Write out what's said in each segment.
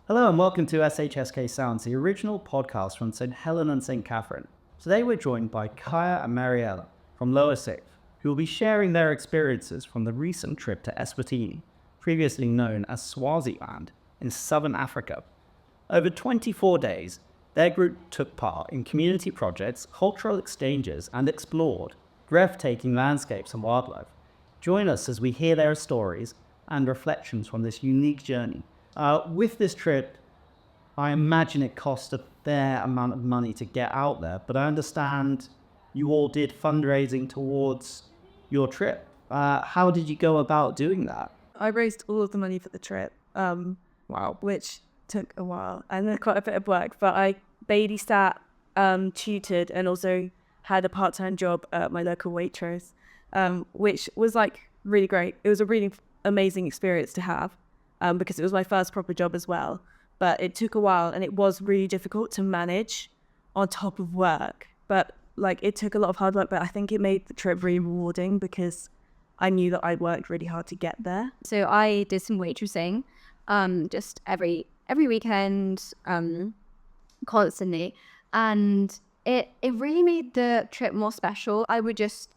Hello and welcome to SHSK Sounds, the original podcast from St. Helen and St. Catherine. Today we're joined by Kaya and Mariella from Lower Sixth, who will be sharing their experiences from the recent trip to Eswatini, previously known as Swaziland, in southern Africa. Over 24 days, their group took part in community projects, cultural exchanges, and explored breathtaking landscapes and wildlife. Join us as we hear their stories and reflections from this unique journey. With this trip, I imagine it cost a fair amount of money to get out there, but I understand you all did fundraising towards your trip. How did you go about doing that? I raised all of the money for the trip, which took a while and quite a bit of work, but I babysat, tutored, and also had a part-time job at my local Waitrose, which was really great. It was a really amazing experience to have, because it was my first proper job as well. But it took a while and it was really difficult to manage on top of work. But it took a lot of hard work, but I think it made the trip really rewarding because I knew that I worked really hard to get there. So I did some waitressing, just every weekend, constantly, and it really made the trip more special. I would just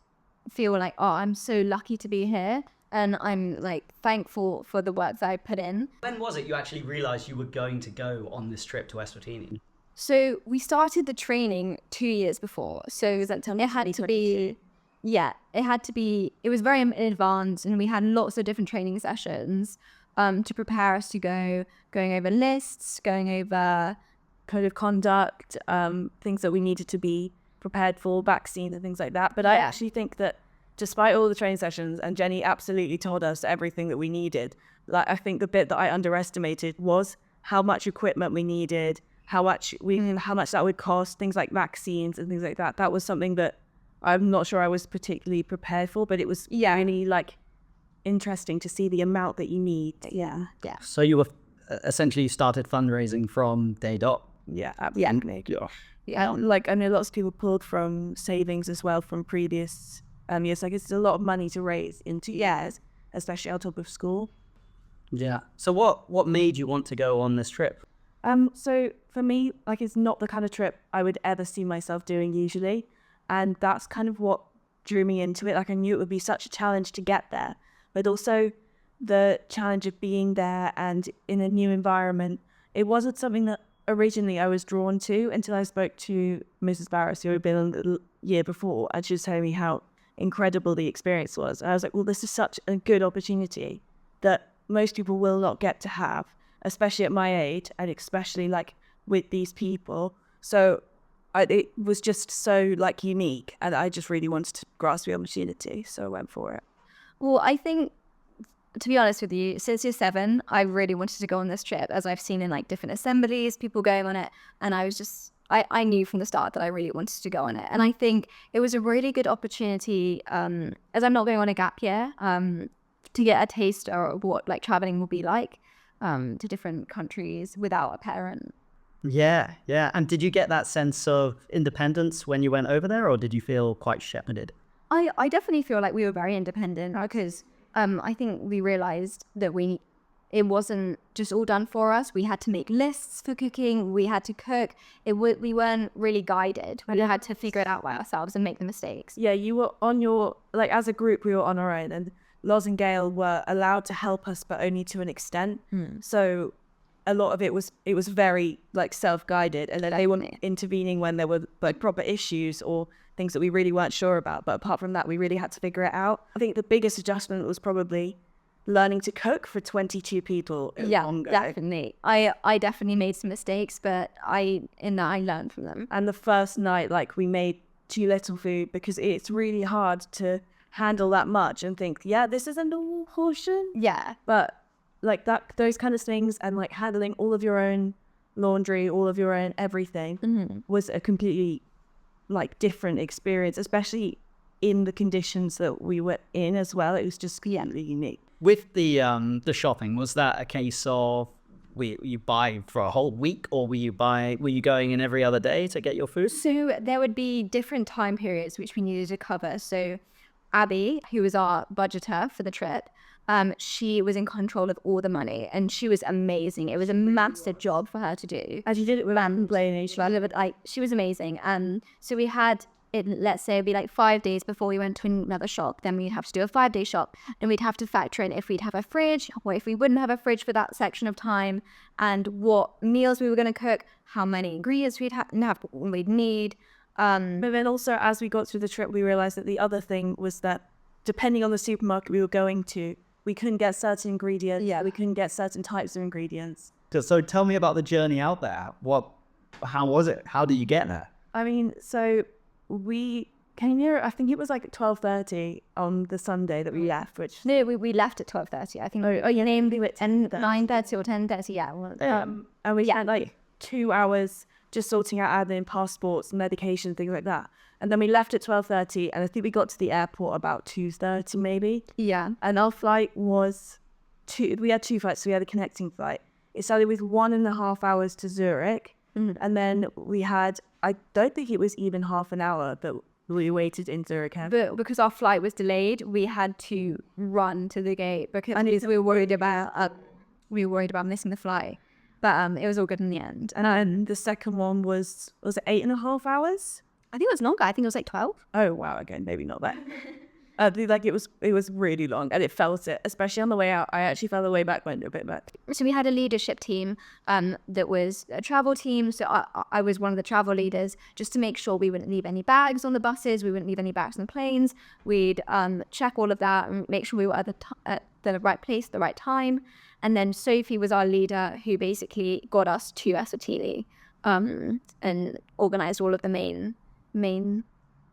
feel like, oh, I'm so lucky to be here, and I'm thankful for the work that I put in. When was it you actually realised you were going to go on this trip to Eswatini? So we started the training 2 years before, so it had to be. Yeah, it was very in advance, and we had lots of different training sessions to prepare us to going over lists, going over code of conduct, things that we needed to be prepared for, vaccines and things like that. But I actually think that despite all the training sessions, and Jenny absolutely told us everything that we needed, I think the bit that I underestimated was how much equipment we needed, how much that would cost, things like vaccines and things like that. That was something that I'm not sure I was particularly prepared for, but it was really interesting to see the amount that you need. Yeah. So you were essentially started fundraising from day dot? Yeah, absolutely. Yeah. I know lots of people pulled from savings as well from previous years. It's a lot of money to raise in 2 years, especially on top of school. Yeah. So what made you want to go on this trip? So for me, it's not the kind of trip I would ever see myself doing usually. And that's kind of what drew me into it. I knew it would be such a challenge to get there, but also the challenge of being there and in a new environment. It wasn't something that originally I was drawn to until I spoke to Mrs. Barris, who had been the year before, and she was telling me how incredible the experience was. And I was like, well, this is such a good opportunity that most people will not get to have, especially at my age, and especially with these people. So it was just so unique, and I just really wanted to grasp the opportunity, so I went for it. Well, I think, to be honest with you, since year 7, I really wanted to go on this trip, as I've seen in different assemblies, people going on it, and I knew from the start that I really wanted to go on it. And I think it was a really good opportunity, as I'm not going on a gap year, to get a taste of what traveling will be like to different countries without a parent. Yeah. And did you get that sense of independence when you went over there, or did you feel quite shepherded? I definitely feel like we were very independent because I think we realized that it wasn't just all done for us. We had to make lists for cooking. We had to cook. We weren't really guided. We had to figure it out by ourselves and make the mistakes. Yeah, you were on your, as a group, we were on our own, and Loz and Gail were allowed to help us, but only to an extent. So a lot of it was very self-guided, and then they weren't intervening when there were proper issues or things that we really weren't sure about. But apart from that, we really had to figure it out. I think the biggest adjustment was probably learning to cook for 22 people. Definitely. I definitely made some mistakes, but I learned from them. And the first night, we made too little food because it's really hard to handle that much and think, this is a normal portion. Yeah. But those kind of things, and handling all of your own laundry, all of your own everything, was a completely different experience, especially in the conditions that we were in as well. It was just completely unique. With the shopping, was that a case of you buy for a whole week, or were you going in every other day to get your food? So there would be different time periods which we needed to cover. So Abby, who was our budgeter for the trip, she was in control of all the money, and she was amazing. It was a massive job for her to do. And you did it without complaining. She was amazing. So we had it, let's say it'd be like 5 days before we went to another shop. Then we'd have to do a 5-day shop, and we'd have to factor in if we'd have a fridge or if we wouldn't have a fridge for that section of time, and what meals we were going to cook, how many ingredients we'd need. But then also, as we got through the trip, we realized that the other thing was that depending on the supermarket we were going to, we couldn't get certain ingredients. Yeah, we couldn't get certain types of ingredients. So tell me about the journey out there. How was it? How did you get there? I mean, so we came here, I think it was like 12:30 on the Sunday that we left, which... No, we left at 12:30. I think. Your name we were at 9:30 or 10:30, yeah. And we spent like 2 hours just sorting out admin, passports, medication, things like that. And then we left at 12:30, and I think we got to the airport about 2:30 maybe. Yeah. And our flight was we had 2 flights, so we had a connecting flight. It started with 1.5 hours to Zurich, and then we had, I don't think it was even half an hour, but we waited in Zurich. But because our flight was delayed, we had to run to the gate because we were worried about missing the flight. But it was all good in the end. And the second one was it 8.5 hours? I think it was longer. I think it was like 12. Oh wow, again, maybe not that. It was really long, and it felt it, especially on the way out. I actually felt the way back went a bit back. So we had a leadership team that was a travel team. So I was one of the travel leaders, just to make sure we wouldn't leave any bags on the buses, we wouldn't leave any bags on the planes. We'd check all of that and make sure we were at the right place at the right time. And then Sophie was our leader, who basically got us to Eswatini and organized all of the main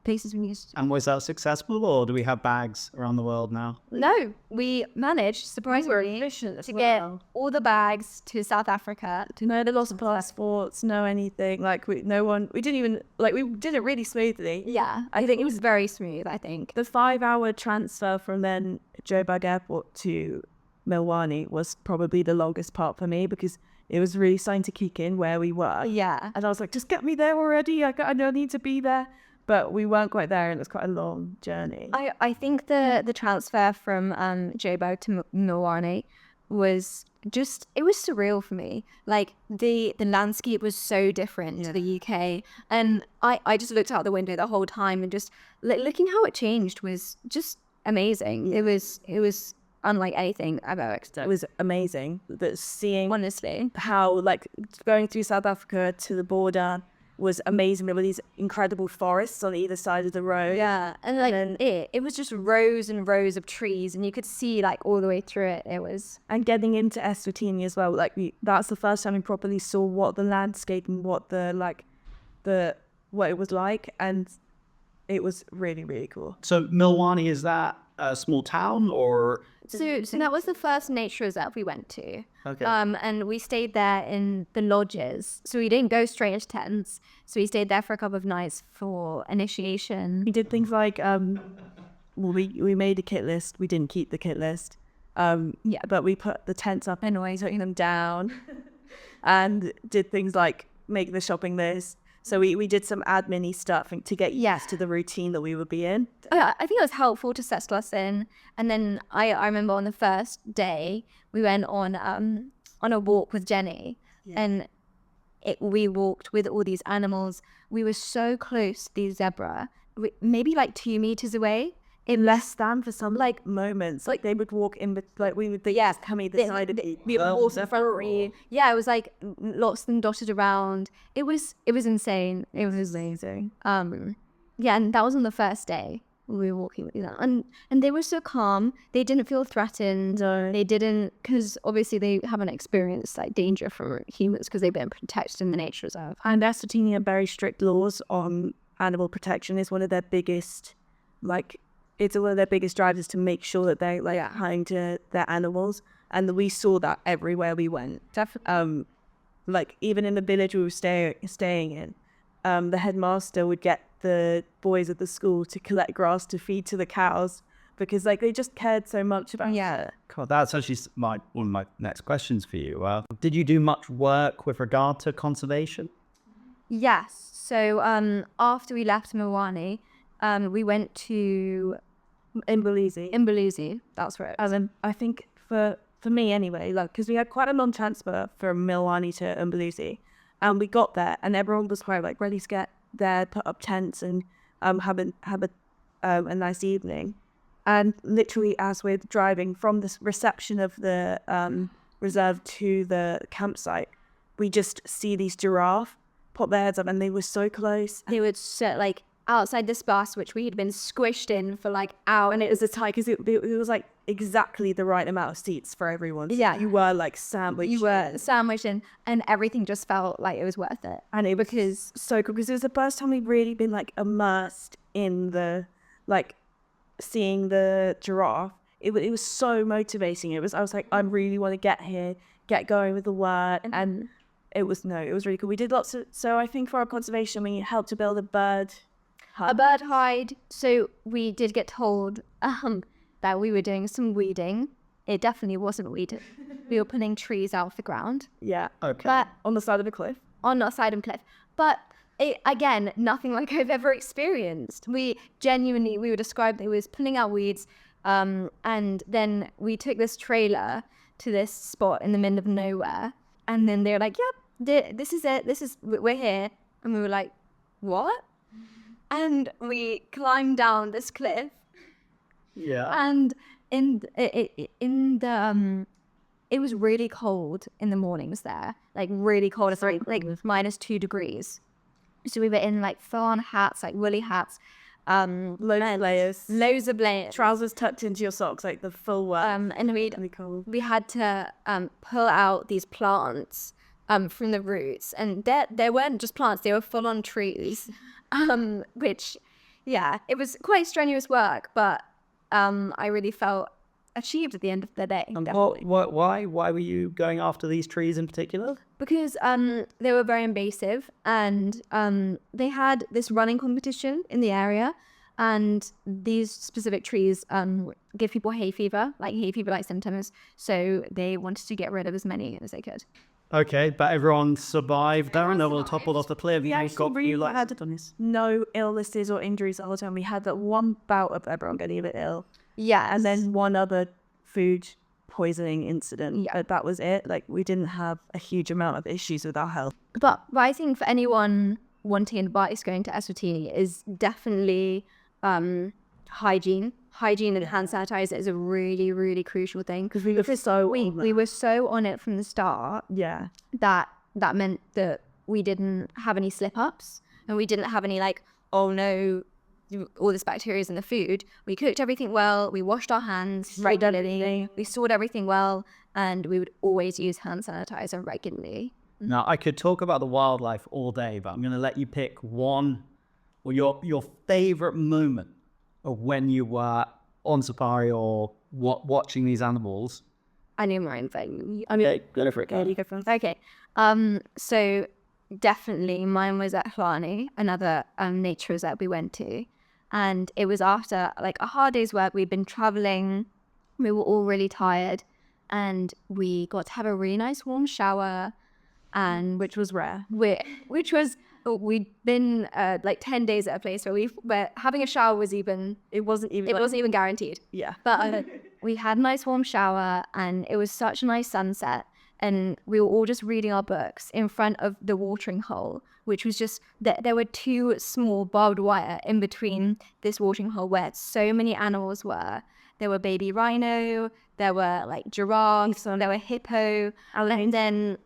places we used. And was that successful, or do we have bags around the world now? No, we managed, surprisingly, to get all the bags to South Africa. No, they lost passports, no anything. Like we did it really smoothly. Yeah, I think it was very smooth, I think. The 5-hour transfer from then Joburg Airport to Milwani was probably the longest part for me, because it was really starting to kick in where we were. Yeah. And I was like, just get me there already. I don't need to be there. But we weren't quite there, and it was quite a long journey. I think the transfer from Joburg to Milwani was just, it was surreal for me. Like the landscape was so different to the UK. And I just looked out the window the whole time, and just looking how it changed was just amazing. It was unlike anything I've ever experienced. It was amazing. But seeing honestly how going through South Africa to the border was amazing. There were these incredible forests on either side of the road. Yeah, and it was just rows and rows of trees, and you could see all the way through it. It was, and getting into Eswatini as well. That's the first time we properly saw what the landscape and what what it was like, and it was really, really cool. So Milwani, is that a small town, or? So that was the first nature reserve we went to. Okay. And we stayed there in the lodges. So we didn't go straight into tents. So we stayed there for a couple of nights for initiation. We did things like, we made a kit list. We didn't keep the kit list. But we put the tents up anyway, taking them down, and did things like make the shopping list. So we did some admin-y stuff to get used to the routine that we would be in. I think it was helpful to settle us in. And then I remember on the first day, we went on a walk with Jenny. Yeah. And we walked with all these animals. We were so close to these zebra, maybe 2 meters away. In less than for some moments, they would walk in, we would come either side of it. We would walk in front of me. Yeah, it was lots of them dotted around. It was insane. It was amazing. And that was on the first day we were walking with them, and they were so calm. They didn't feel threatened. They didn't, because obviously they haven't experienced danger from humans because they've been protected in the nature reserve. And Eswatini have very strict laws on animal protection. It's one of their biggest It's one of their biggest drivers to make sure that they're kind to their animals, and we saw that everywhere we went. Definitely. Even in the village we were staying in, the headmaster would get the boys at the school to collect grass to feed to the cows, because they just cared so much about it. Cool. That's actually one of my next questions for you. Did you do much work with regard to conservation? Yes. So after we left Milwani, we went to In Belize. In Belize, that's right. As in, I think for me anyway, like, because we had quite a long transfer from Milwani to Umbuluzi, and we got there, and everyone was quite like ready to get there, put up tents, and have a nice evening. And literally, as we're driving from the reception of the reserve to the campsite, we just see these giraffe pop their heads up, and they were so close. They would sit like outside this bus, which we had been squished in for like hours. And it was a tight, because it was like exactly the right amount of seats for everyone. So yeah, you were like sandwiched. You were sandwiched in, and everything just felt like it was worth it. And it was so cool, because it was the first time we'd really been like immersed in the, like, seeing the giraffe. It was so motivating. I was like, I really want to get here, get going with the work. And it was really cool. We did lots of, so I think for our conservation, we helped to build a bird hide. A bird hide. So we did get told that we were doing some weeding. It definitely wasn't weeded. We were pulling trees out of the ground. Yeah. Okay. But On the side of the cliff. on the side of a cliff. But again, nothing like I've ever experienced. We were described, it was pulling out weeds. And then we took this trailer to this spot in the middle of nowhere. And then they're like, yep, this is it. We're here. And we were like, what? And we climbed down this cliff. Yeah. And it was really cold in the mornings there. Like really cold. It's like -2 degrees. So we were in like full-on hats, like woolly hats. Loads of layers. Trousers tucked into your socks, like the full work. And we had to pull out these plants from the roots, and they weren't just plants; they were full-on trees. Which, yeah, it was quite strenuous work, but I really felt achieved at the end of the day. Why were you going after these trees in particular? Because they were very invasive, and they had this running competition in the area, and these specific trees give people hay fever-like symptoms, so they wanted to get rid of as many as they could. Okay, but everyone survived there and they were toppled off the cliff. We actually had no illnesses or injuries the whole time. We had that one bout of everyone getting a bit ill. Yeah, And then one other food poisoning incident. Yeah. But that was it. Like, we didn't have a huge amount of issues with our health. But I think for anyone wanting advice going to Eswatini is definitely hygiene. Hygiene and hand sanitizer is a really, really crucial thing. Because we were so on it from the start. Yeah. That meant that we didn't have any slip-ups, and we didn't have any like, oh no, all this bacteria is in the food. We cooked everything well. We washed our hands regularly. We stored everything well, and we would always use hand sanitizer regularly. Now, I could talk about the wildlife all day, but I'm going to let you pick one, or your favorite moment of when you were on safari or watching these animals. I knew mine, but Go for it. okay. So definitely mine was at Eswatini, another nature reserve we went to, and it was after like a hard day's work. We'd been traveling, we were all really tired, and we got to have a really nice warm shower, and Which was rare. we'd been like 10 days at a place where having a shower was It wasn't even guaranteed. Yeah. But we had a nice warm shower, and it was such a nice sunset, and we were all just reading our books in front of the watering hole, which was just there were 2 small barbed wire in between this watering hole where so many animals were. There were baby rhino, there were like giraffes, there were hippo, and then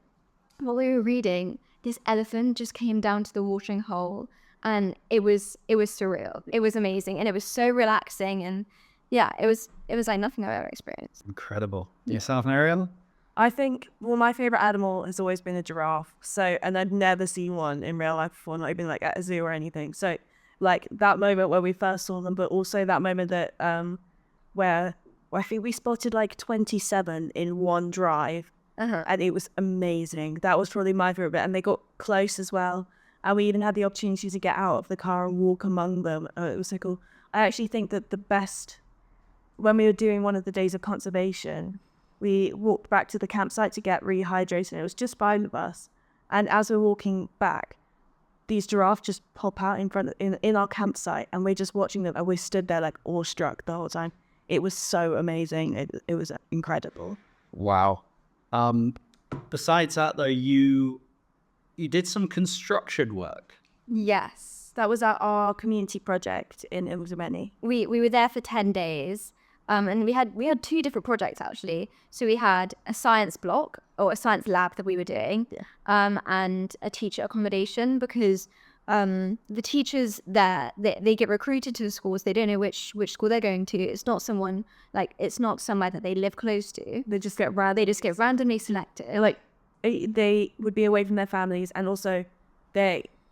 while we were reading, this elephant just came down to the watering hole, and it was surreal. It was amazing, and it was so relaxing, and yeah, it was like nothing I've ever experienced. Incredible. Yourself, Mariella? I think, well, my favorite animal has always been a giraffe. So, and I'd never seen one in real life before, not even like at a zoo or anything. So, like that moment where we first saw them, but also that moment that where I think we spotted like 27 in one drive. And it was amazing. That was probably my favorite bit. And they got close as well. And we even had the opportunity to get out of the car and walk among them. It was so cool. I actually think that the best, when we were doing one of the days of conservation, we walked back to the campsite to get rehydrated. It was just 5 of us. And as we're walking back, these giraffes just pop out in front of, in our campsite, and we're just watching them, and we stood there like awestruck the whole time. It was so amazing. It was incredible. Wow. Besides that, though, you did some construction work. Yes. That was our community project in Eswatini. We were there for 10 days. And we had 2 different projects actually. So we had a science block or a science lab that we were doing, and a teacher accommodation, because the teachers there, they get recruited to the schools. They don't know which school they're going to. It's not somewhere that they live close to. They just get randomly selected. like they would be away from their families, and also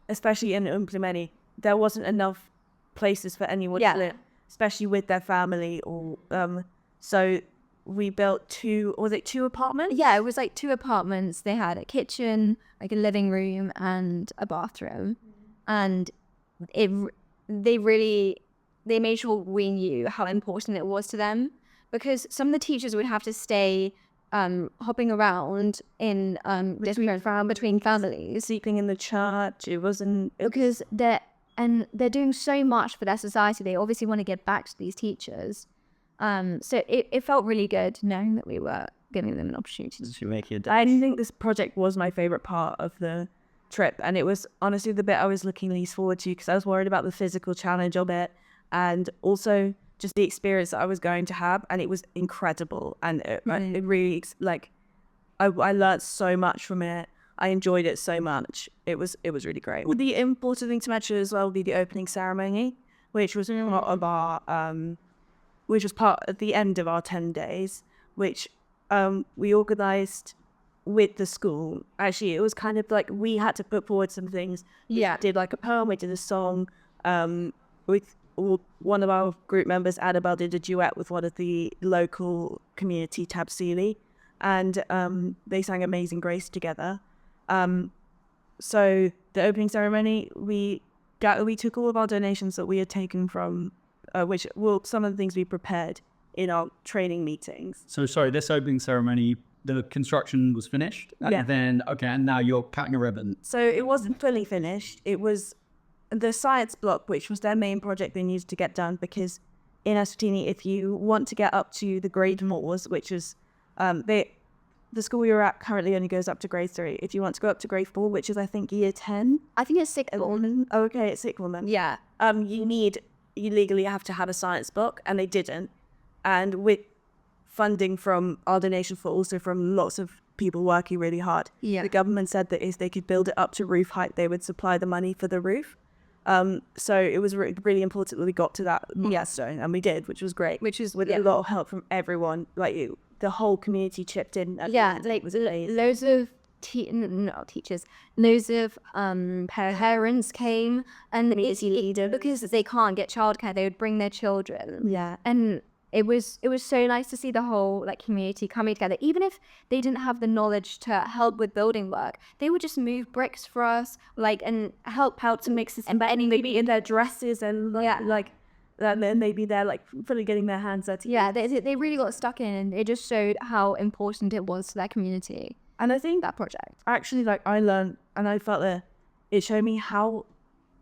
especially in Eswatini, there wasn't enough places for anyone to live, especially with their family, or so we built 2 apartments? Yeah, it was like 2 apartments. They had a kitchen, like a living room, and a bathroom. And they made sure we knew how important it was to them, because some of the teachers would have to stay hopping around in between families, Sleeping in the church. It wasn't because they're doing so much for their society. They obviously want to get back to these teachers. So it felt really good knowing that we were giving them an opportunity to make it. I think this project was my favorite part of the trip, and it was honestly the bit I was looking least forward to, because I was worried about the physical challenge of it, and also just the experience that I was going to have, and it was incredible, and it really, like, I learned so much from it. I enjoyed it so much. It was really great. The important thing to mention as well would be the opening ceremony, which was part of our which was part at the end of our 10 days, which we organised with the school. Actually, it was kind of like we had to put forward some things. We did like a poem, we did a song. With one of our group members, Annabelle, did a duet with one of the local community Tabsili, and they sang Amazing Grace together. So the opening ceremony, we took all of our donations that we had taken from some of the things we prepared in our training meetings. So sorry, this opening ceremony, the construction was finished, and then and now you're cutting a ribbon. So it wasn't fully finished. It was the science block, which was their main project they needed to get done, because in Eswatini, if you want to get up to the grade 4s, which is the school we were at currently only goes up to grade 3. If you want to go up to grade 4, which is I think year 10, I think it's 6th form. Okay, it's 6th form then. Yeah. You legally have to have a science block, and they didn't. And with funding from our donation, for also from lots of people working really hard, the government said that if they could build it up to roof height, they would supply the money for the roof. So it was really important that we got to that milestone, and we did, which was great. Which is with a lot of help from everyone, like the whole community chipped in. Loads of teachers, loads of parents came, and because they can't get childcare, they would bring their children. And it was so nice to see the whole community coming together. Even if they didn't have the knowledge to help with building work, they would just move bricks for us, and help out to mix this, and maybe in their dresses, and and then they'd be there fully getting their hands dirty. They really got stuck in, and it just showed how important it was to their community. And I think that project actually, I learned, and I felt that it showed me how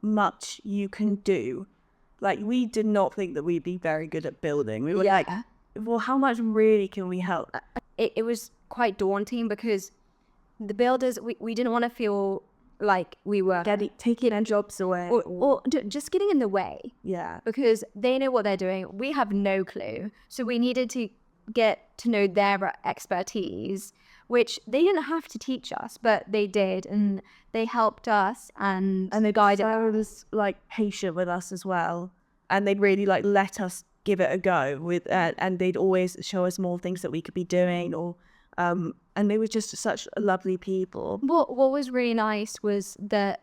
much you can do. We did not think that we'd be very good at building. We were well, how much really can we help? It was quite daunting, because the builders, we didn't want to feel like we were taking their jobs away, or just getting in the way. Because they know what they're doing. We have no clue. So we needed to get to know their expertise, which they didn't have to teach us, but they did, and they helped us, and the guided us, patient with us as well, and they'd really let us give it a go with, and they'd always show us more things that we could be doing, or and they were just such lovely people. What was really nice was that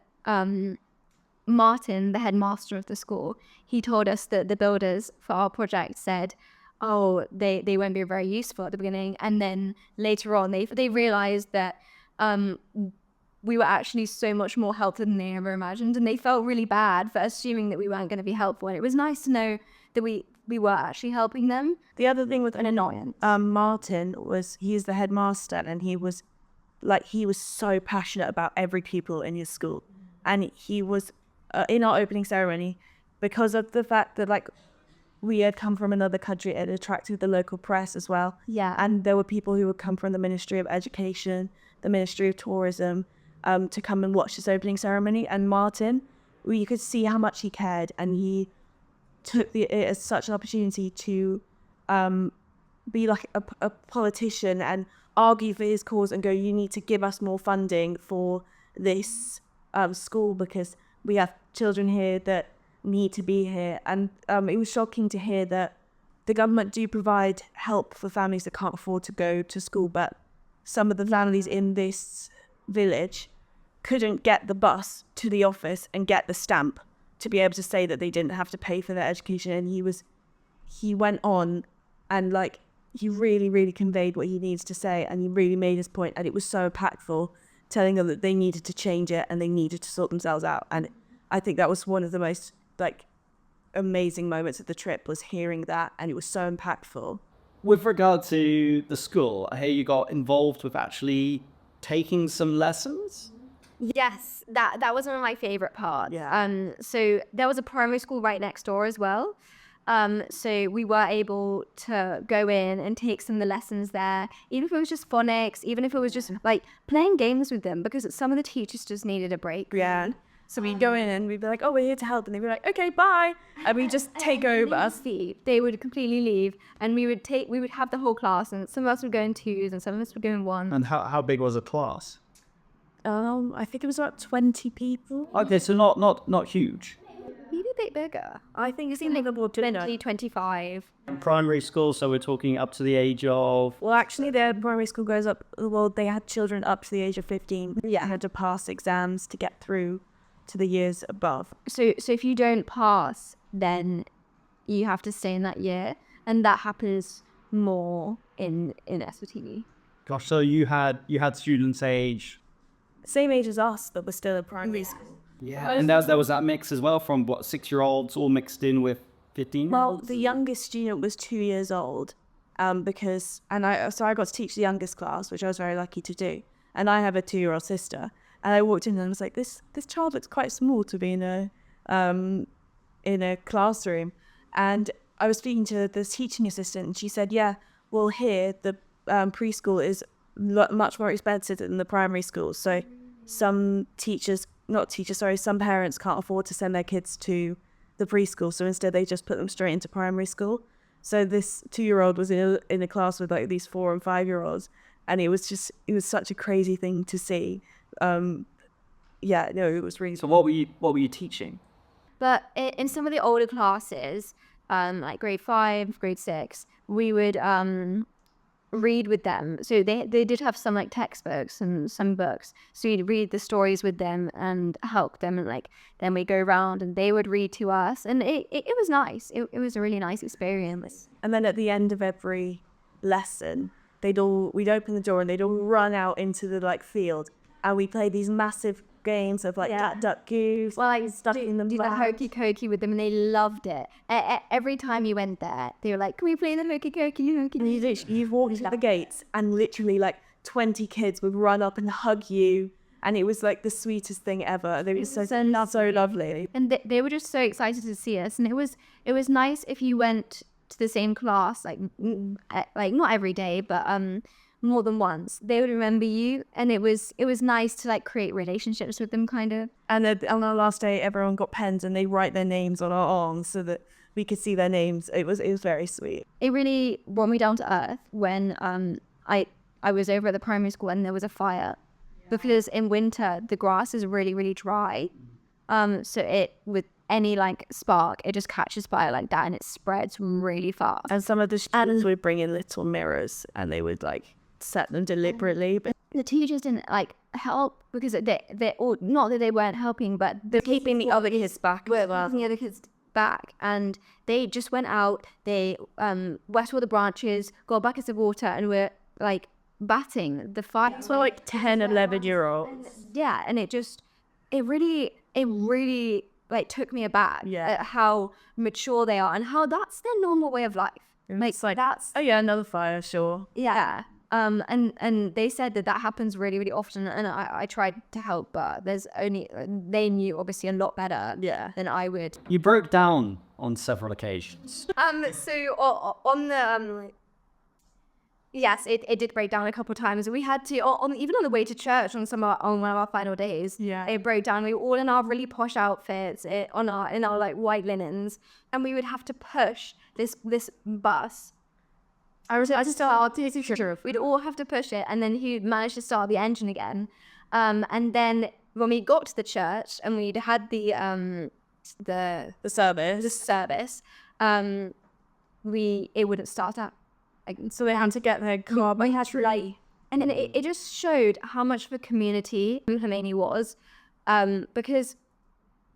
Martin, the headmaster of the school, he told us that the builders for our project said, they won't be very useful at the beginning, and then later on they realized that we were actually so much more helpful than they ever imagined, and they felt really bad for assuming that we weren't going to be helpful, and it was nice to know that we were actually helping them. The other thing with an annoyance, Martin he's the headmaster, and he was so passionate about every pupil in his school, and he was in our opening ceremony because of the fact that like we had come from another country. It attracted the local press as well. Yeah. And there were people who would come from the Ministry of Education, the Ministry of Tourism, to come and watch this opening ceremony. And Martin, you could see how much he cared, and he took it as such an opportunity to be like a politician and argue for his cause and go, you need to give us more funding for this school because we have children here that need to be here. And it was shocking to hear that the government do provide help for families that can't afford to go to school, but some of the families in this village couldn't get the bus to the office and get the stamp to be able to say that they didn't have to pay for their education. And he went on and like he really conveyed what he needs to say, and he really made his point, and it was so impactful, telling them that they needed to change it and they needed to sort themselves out. And I think that was one of the most like amazing moments of the trip, was hearing that, and it was so impactful. With regard to the school, I hear you got involved with actually taking some lessons. Yes, that was one of my favorite parts. Yeah. So there was a primary school right next door as well. So we were able to go in and take some of the lessons there, even if it was just phonics, even if it was just like playing games with them, because some of the teachers just needed a break. Yeah. So we'd go in and we'd be like, oh, we're here to help. And they'd be like, okay, bye. And we just take over. They would completely leave, and we would have the whole class, and some of us would go in twos and some of us would go in ones. And how big was the class? I think it was about 20 people. Okay, so not huge. Maybe a bit bigger. I think it's even more 20, 25. Primary school, so we're talking up to the age of... Well, actually, their primary school goes up. Well, they had children up to the age of 15. Yeah. Had to pass exams to get through to the years above. So if you don't pass, then you have to stay in that year, and that happens more in Eswatini. Gosh, so you had students age... Same age as us, but we're still in primary school. Yeah, and there was that mix as well from, 6-year-olds all mixed in with 15-year-olds? Well, the youngest student was 2 years old, I got to teach the youngest class, which I was very lucky to do. And I have a 2-year-old sister, and I walked in and was like, this child looks quite small to be in a classroom. And I was speaking to the teaching assistant, and she said, yeah, well, here the preschool is much more expensive than the primary school. So some parents can't afford to send their kids to the preschool, so instead they just put them straight into primary school. So this 2-year-old was in a class with like these 4 and 5-year-olds, and it was such a crazy thing to see. It was really... So what were you teaching? But in some of the older classes, like grade 5, grade 6, we would read with them. So they did have some like textbooks and some books. So you'd read the stories with them and help them, and like then we go around and they would read to us, and it was nice. It was a really nice experience. And then at the end of every lesson, we'd open the door and they'd all run out into the like field, and we play these massive games of like duck goose. Well, I stuck in the do the hokey cokey with them, and they loved it. Every time you went there, they were like, "Can we play the hokey cokey?" And you walked to the gates, and literally like 20 kids would run up and hug you, and it was like the sweetest thing ever. They were so lovely, and they were just so excited to see us. And it was nice if you went to the same class, like not every day, but more than once. They would remember you, and it was nice to like create relationships with them, kind of. And on our last day, everyone got pens and they write their names on our arms so that we could see their names. It was very sweet. It really brought me down to earth when I was over at the primary school and there was a fire, because in winter the grass is really, really dry. So it, with any like spark, it just catches fire like that, and it spreads really fast. And some of the students would bring in little mirrors, and they would like set them deliberately. But the teachers didn't like help, because they all, not that they weren't helping, but they're keeping the other kids back. Keeping the other kids back, and they just went out. They wet all the branches, got buckets of water, and were like batting the fire. It's like 10, 11-year-olds. Yeah, and it really like took me aback at how mature they are and how that's their normal way of life. It's like that's another fire, sure. Yeah, And they said that happens really, really often. And I tried to help, but they knew obviously a lot better than I would. You broke down on several occasions. So on the yes, it did break down a couple of times. We had to even on the way to church on one of our final days. Yeah. It broke down. We were all in our really posh outfits, in our like white linens, and we would have to push this bus. We'd all have to push it, and then he managed to start the engine again. And then when we got to the church and we'd had the service, it wouldn't start up. So they had to get their car. We had to and then it just showed how much of a community Khomeini was, because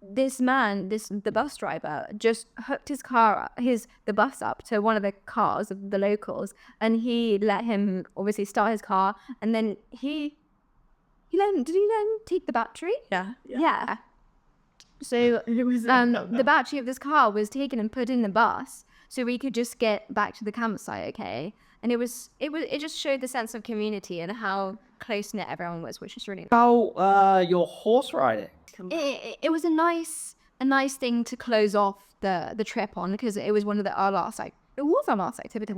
the bus driver just hooked the bus up to one of the cars of the locals, and he let him obviously start his car, and then did he let him take the battery? Yeah. So it was the battery of this car was taken and put in the bus, so we could just get back to the campsite, okay? And it just showed the sense of community and how close knit everyone was, which is really. How your horse riding? It was a nice thing to close off the trip on, because it was our last activity.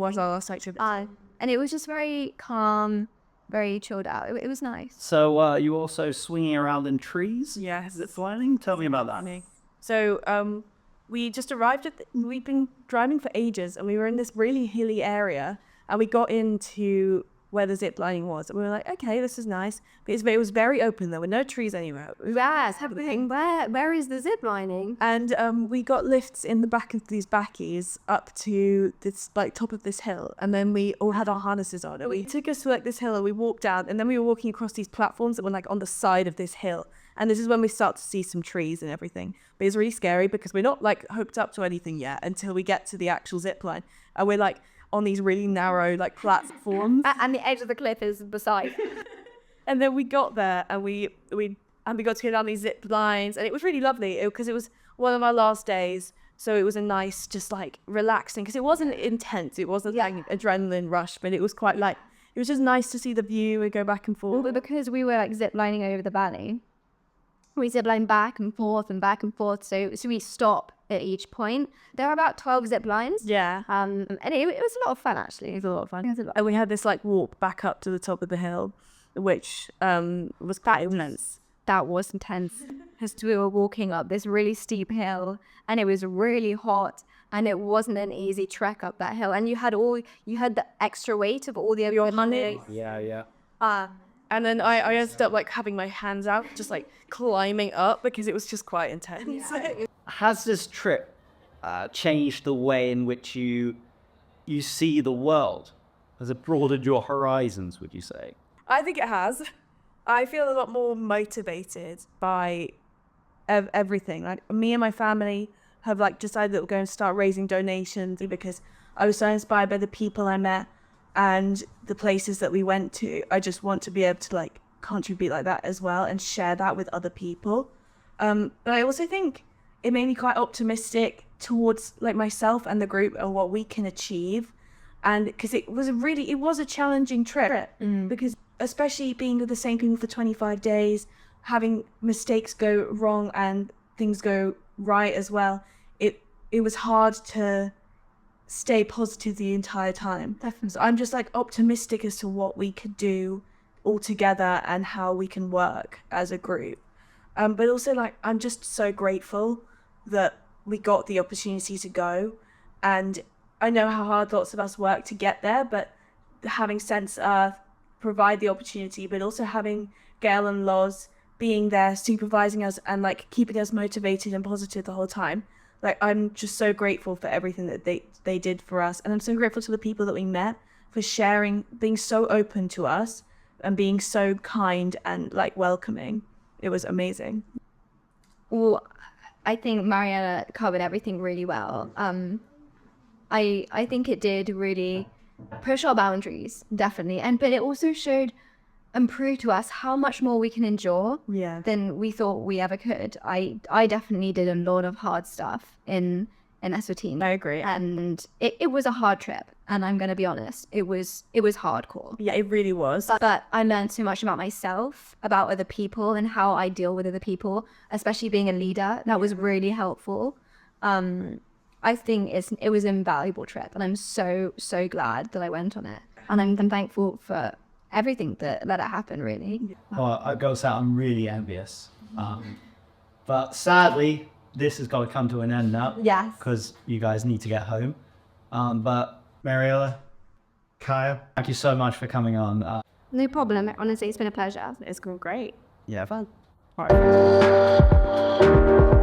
And it was just very calm, very chilled out. It was nice. So you also swinging around in trees? Yes. Zip lining? Tell me about that. So we just arrived we'd been driving for ages, and we were in this really hilly area, and we got into where the zip lining was, and we were like, okay, this is nice, but it was very open. There were no trees anywhere. Yes, where is the zip lining? And we got lifts in the back of these backies up to this like top of this hill, and then we all had our harnesses on, and we took us to like this hill, and we walked down, and then we were walking across these platforms that were like on the side of this hill, and this is when we start to see some trees and everything. But it's really scary because we're not like hooked up to anything yet until we get to the actual zip line, and we're like on these really narrow like platforms, and the edge of the cliff is beside. And then we got there, and we got to go down these zip lines, and it was really lovely because it was one of our last days, so it was a nice, just like relaxing, because it wasn't intense, it wasn't like adrenaline rush, but it was quite like, it was just nice to see the view and go back and forth. Well, because we were like zip lining over the valley, we zip line back and forth, so we stop at each point. There are about 12 zip lines. Yeah. And it was a lot of fun, actually. It was a lot of fun. And we had this like walk back up to the top of the hill, which was quite intense. That was intense, because we were walking up this really steep hill, and it was really hot, and it wasn't an easy trek up that hill, and you had the extra weight of all the other money. Yeah. And then I ended up like having my hands out, just like climbing up, because it was just quite intense. Has this trip changed the way in which you see the world? Has it broadened your horizons, would you say? I think it has. I feel a lot more motivated by everything. Like me and my family have like decided that we're going to start raising donations, because I was so inspired by the people I met and the places that we went to. I just want to be able to like contribute like that as well and share that with other people. But I also think it made me quite optimistic towards like myself and the group and what we can achieve. And because it was a challenging trip, because especially being with the same people for 25 days, having mistakes go wrong and things go right as well, it was hard to stay positive the entire time. Definitely. So I'm just like optimistic as to what we could do all together and how we can work as a group. But also like I'm just so grateful that we got the opportunity to go, and I know how hard lots of us work to get there, but having Sense Earth provide the opportunity, but also having Gail and Loz being there supervising us and like keeping us motivated and positive the whole time. Like I'm just so grateful for everything that they did for us, and I'm so grateful to the people that we met for sharing, being so open to us and being so kind and like welcoming. It was amazing. Well, I think Mariella covered everything really well. I think it did really push our boundaries, definitely, but it also showed and proved to us how much more we can endure than we thought we ever could. I definitely did a lot of hard stuff in in Eswatini. I agree. And it was a hard trip. And I'm going to be honest, it was hardcore. Yeah, it really was. But I learned so much about myself, about other people, and how I deal with other people, especially being a leader. That was really helpful. I think it was an invaluable trip, and I'm so glad that I went on it. And I'm thankful for everything that let it happen, really. Well, I gotta say, I'm really envious. But sadly, this has got to come to an end now. Yes. Because you guys need to get home. But Mariella, Kaya, thank you so much for coming on. No problem. Honestly, it's been a pleasure. It's gone great. Yeah. Fun. All right.